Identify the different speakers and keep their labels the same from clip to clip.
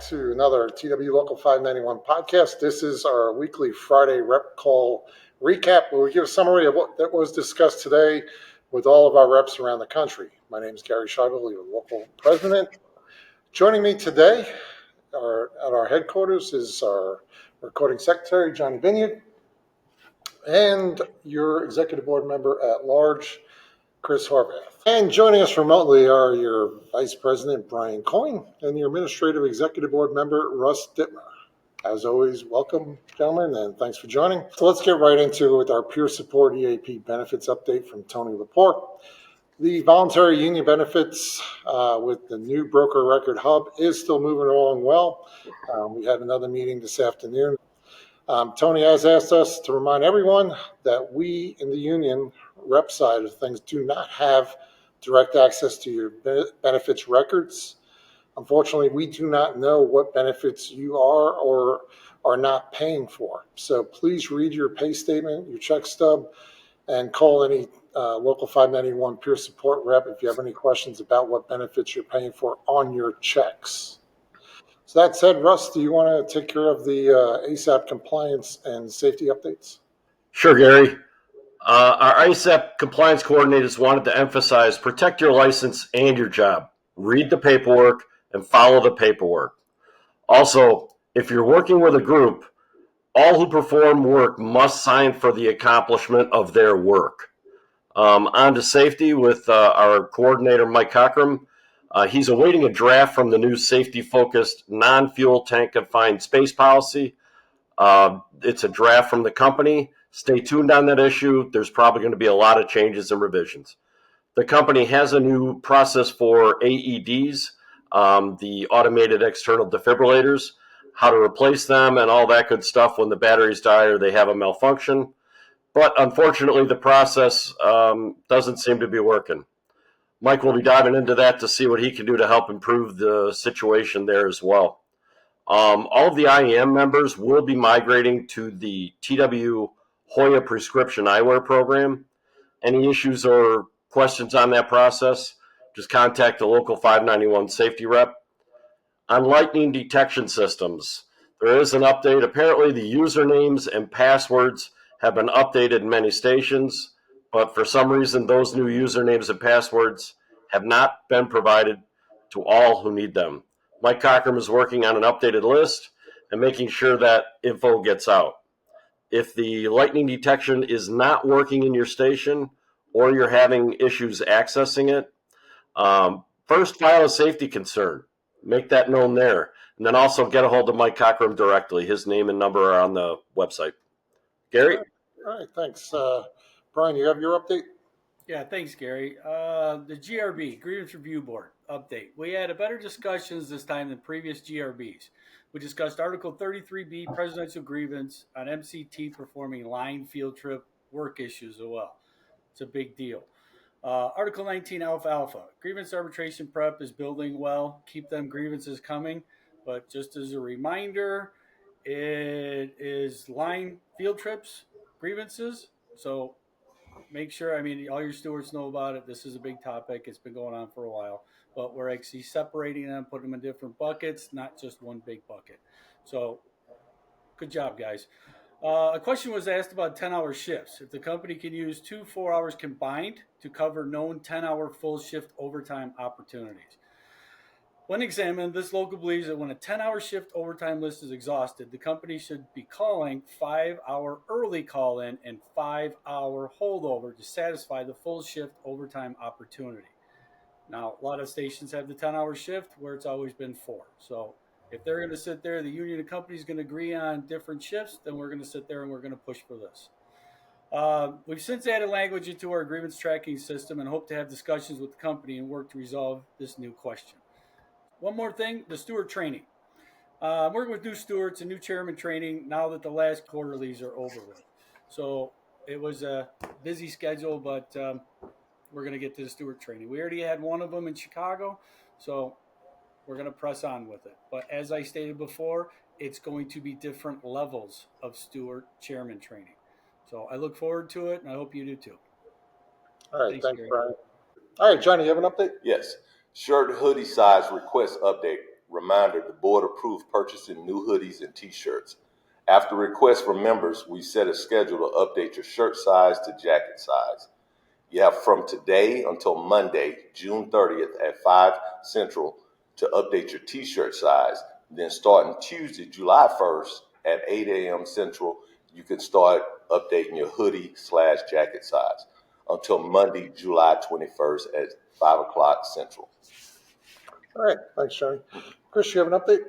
Speaker 1: to another TW Local 591 podcast. This is our weekly Friday rep call recap where we give a summary of what that was discussed today with all of our reps around the country. My name is Gary Scheibel, your local president. Joining me today at our headquarters is our recording secretary, Johnny Binyard, and your executive board member at large, Chris Horvath. And joining us remotely are your Vice President, Brian Coyne, and your Administrative Executive Board member, Russ Dittmer. As always, welcome, gentlemen, and thanks for joining. So let's get right into it with our peer support EAP benefits update from Tony Laporte. The voluntary union benefits with the new broker record hub is still moving along well. We had another meeting this afternoon. Tony has asked us to remind everyone that we in the union rep side of things do not have direct access to your benefits records. Unfortunately, we do not know what benefits you are or are not paying for. So please read your pay statement, your check stub, and call any local 591 peer support rep if you have any questions about what benefits you're paying for on your checks. So that said, Russ, do you want to take care of the ASAP compliance and safety updates?
Speaker 2: Sure, Gary. Our ISAP compliance coordinators wanted to emphasize protect your license and your job. Read the paperwork and follow the paperwork. Also, if you're working with a group, all who perform work must sign for the accomplishment of their work. On to safety with our coordinator, Mike Cockrum. He's awaiting a draft from the new safety-focused non-fuel tank confined space policy. It's a draft from the company. Stay tuned on that issue. There's probably going to be a lot of changes and revisions. The company has a new process for AEDs, the automated external defibrillators, how to replace them and all that good stuff when the batteries die or they have a malfunction. But unfortunately, the process doesn't seem to be working. Mike will be diving into that to see what he can do to help improve the situation there as well. All of the IEM members will be migrating to the TW Hoya prescription eyewear program. Any issues or questions on that process, just contact the local 591 safety rep. On lightning detection systems, there is an update. Apparently the usernames and passwords have been updated in many stations, but for some reason those new usernames and passwords have not been provided to all who need them. Mike Cockrum is working on an updated list and making sure that info gets out. If the lightning detection is not working in your station or you're having issues accessing it, first file a safety concern. Make that known there. And then also get a hold of Mike Cockrum directly. His name and number are on the website. Gary?
Speaker 1: All right, thanks. Brian, you have your update?
Speaker 3: Yeah, thanks, Gary. The GRB, Grievance Review Board, update. We had a better discussions this time than previous GRBs. We discussed Article 33B, Presidential Grievance, on MCT performing line field trip work issues as well. It's a big deal. Article 19, Alpha, grievance arbitration prep is building well. Keep them grievances coming. But just as a reminder, it is line field trips, grievances. So make sure, all your stewards know about it. This is a big topic. It's been going on for a while. But we're actually separating them, putting them in different buckets, not just one big bucket. So good job, guys. A question was asked about 10-hour shifts. If the company can use 2 4 hours combined to cover known 10-hour full shift overtime opportunities. When examined, this local believes that when a 10-hour shift overtime list is exhausted, the company should be calling 5-hour early call-in and 5-hour holdover to satisfy the full shift overtime opportunity. Now, a lot of stations have the 10-hour shift where it's always been 4. So if they're going to sit there, the union and company is going to agree on different shifts, then we're going to sit there and we're going to push for this. We've since added language into our grievance tracking system and hope to have discussions with the company and work to resolve this new question. One more thing, the steward training. I'm working with new stewards and new chairman training now that the last quarterlies are over with. So it was a busy schedule, but we're going to get to the steward training. We already had one of them in Chicago, so we're going to press on with it. But as I stated before, it's going to be different levels of steward chairman training. So I look forward to it, and I hope you do too.
Speaker 1: All right, thanks, Brian. All right, Johnny, you have an update?
Speaker 4: Yes. Shirt hoodie size request update. Reminder, the board approved purchasing new hoodies and t-shirts. After requests from members, we set a schedule to update your shirt size to jacket size. You have from today until Monday, June 30th at 5 Central to update your t-shirt size. Then starting Tuesday, July 1st at 8 a.m. Central, you can start updating your hoodie/jacket size until Monday, July 21st at 5 o'clock Central.
Speaker 1: All right, thanks, Johnny. Chris, you have an update?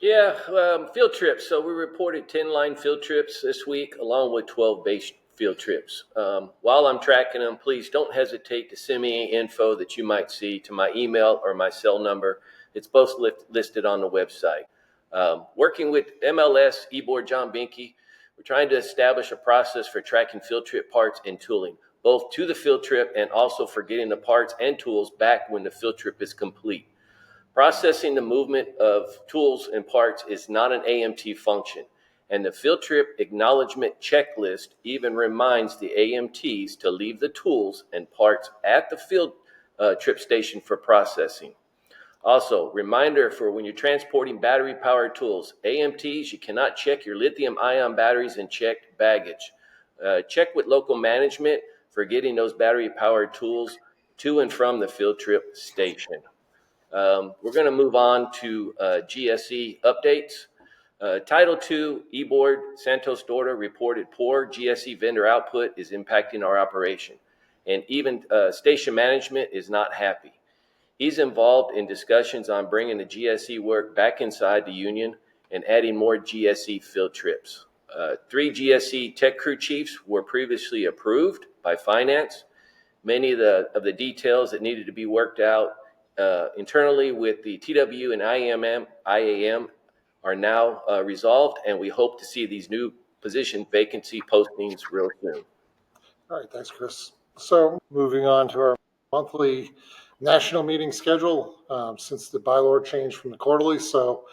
Speaker 5: Yeah, field trips. So we reported 10 line field trips this week, along with 12 base field trips. While I'm tracking them, please don't hesitate to send me any info that you might see to my email or my cell number. It's both listed on the website. Working with MLS e-board John Binky, we're trying to establish a process for tracking field trip parts and tooling, both to the field trip and also for getting the parts and tools back when the field trip is complete. Processing the movement of tools and parts is not an AMT function, and the field trip acknowledgement checklist even reminds the AMTs to leave the tools and parts at the field trip station for processing. Also, reminder for when you're transporting battery-powered tools, AMTs, you cannot check your lithium-ion batteries and check baggage. Check with local management for getting those battery-powered tools to and from the field trip station. We're going to move on to GSE updates. Title II e-board Santos Dorta reported poor GSE vendor output is impacting our operation, and even station management is not happy. He's involved in discussions on bringing the GSE work back inside the union and adding more GSE field trips. 3 GSE tech crew chiefs were previously approved by finance. Many of the details that needed to be worked out internally with the TW and IAM are now resolved, and we hope to see these new position vacancy postings real soon.
Speaker 1: All right, thanks, Chris. So moving on to our monthly national meeting schedule, since the bylaw changed from the quarterly. So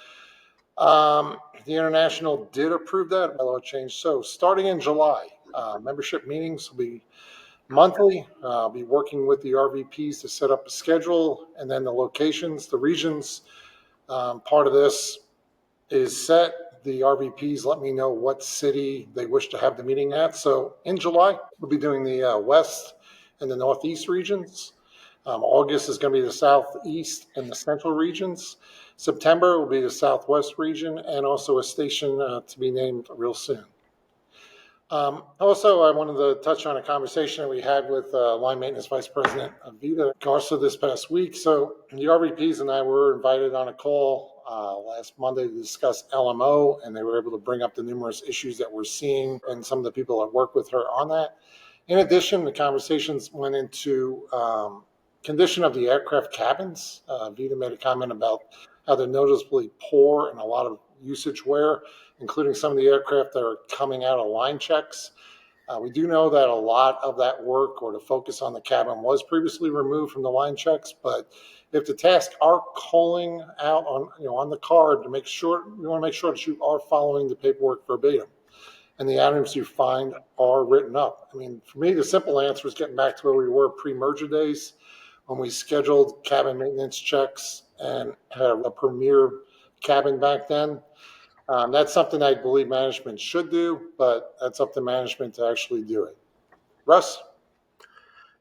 Speaker 1: the international did approve that bylaw change. So starting in July, membership meetings will be monthly. I'll be working with the RVPs to set up a schedule, and then the locations, the regions. Part of this is set. The RVPs let me know what city they wish to have the meeting at. So in July, we'll be doing the West and the Northeast regions. August is going to be the Southeast and the Central regions. September will be the Southwest region, and also a station to be named real soon. Also, I wanted to touch on a conversation that we had with Line Maintenance Vice President Vita Garza this past week. So the RVPs and I were invited on a call last Monday to discuss LMO, and they were able to bring up the numerous issues that we're seeing and some of the people that work with her on that. In addition, the conversations went into condition of the aircraft cabins. Vita made a comment about how they're noticeably poor and a lot of usage wear, including some of the aircraft that are coming out of line checks. We do know that a lot of that work or the focus on the cabin was previously removed from the line checks, but if the tasks are calling out on the card to make sure, we want to make sure that you are following the paperwork verbatim and the items you find are written up. I mean, for me, the simple answer is getting back to where we were pre-merger days when we scheduled cabin maintenance checks and had a premier cabin back then. That's something I believe management should do, but that's up to management to actually do it. Russ?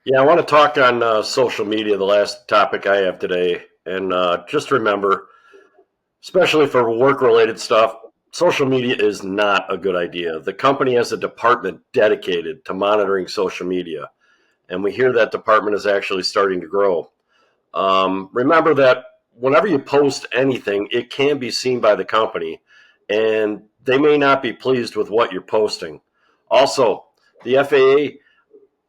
Speaker 2: Yeah, I want to talk on social media, the last topic I have today. And just remember, especially for work-related stuff, social media is not a good idea. The company has a department dedicated to monitoring social media, and we hear that department is actually starting to grow. Remember that whenever you post anything, it can be seen by the company, and they may not be pleased with what you're posting. Also, the FAA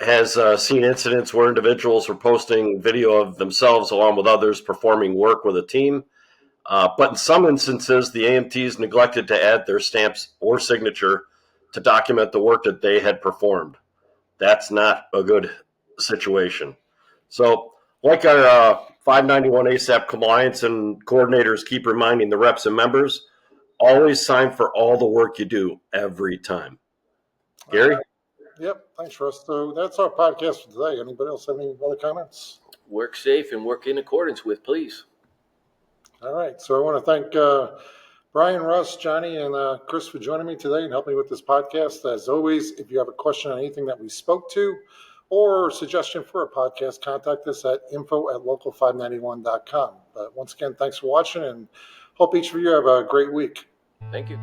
Speaker 2: has seen incidents where individuals were posting video of themselves along with others performing work with a team. But in some instances, the AMTs neglected to add their stamps or signature to document the work that they had performed. That's not a good situation. So, like our 591 ASAP compliance and coordinators keep reminding the reps and members, always sign for all the work you do every time. Gary?
Speaker 1: Yep, thanks, Russ. So that's our podcast for today. Anybody else have any other comments?
Speaker 5: Work safe and work in accordance with, please.
Speaker 1: All right. So I want to thank Brian, Russ, Johnny, and Chris for joining me today and helping me with this podcast. As always, if you have a question on anything that we spoke to or suggestion for a podcast, contact us at info@local591.com. But once again, thanks for watching and hope each of you have a great week.
Speaker 5: Thank you.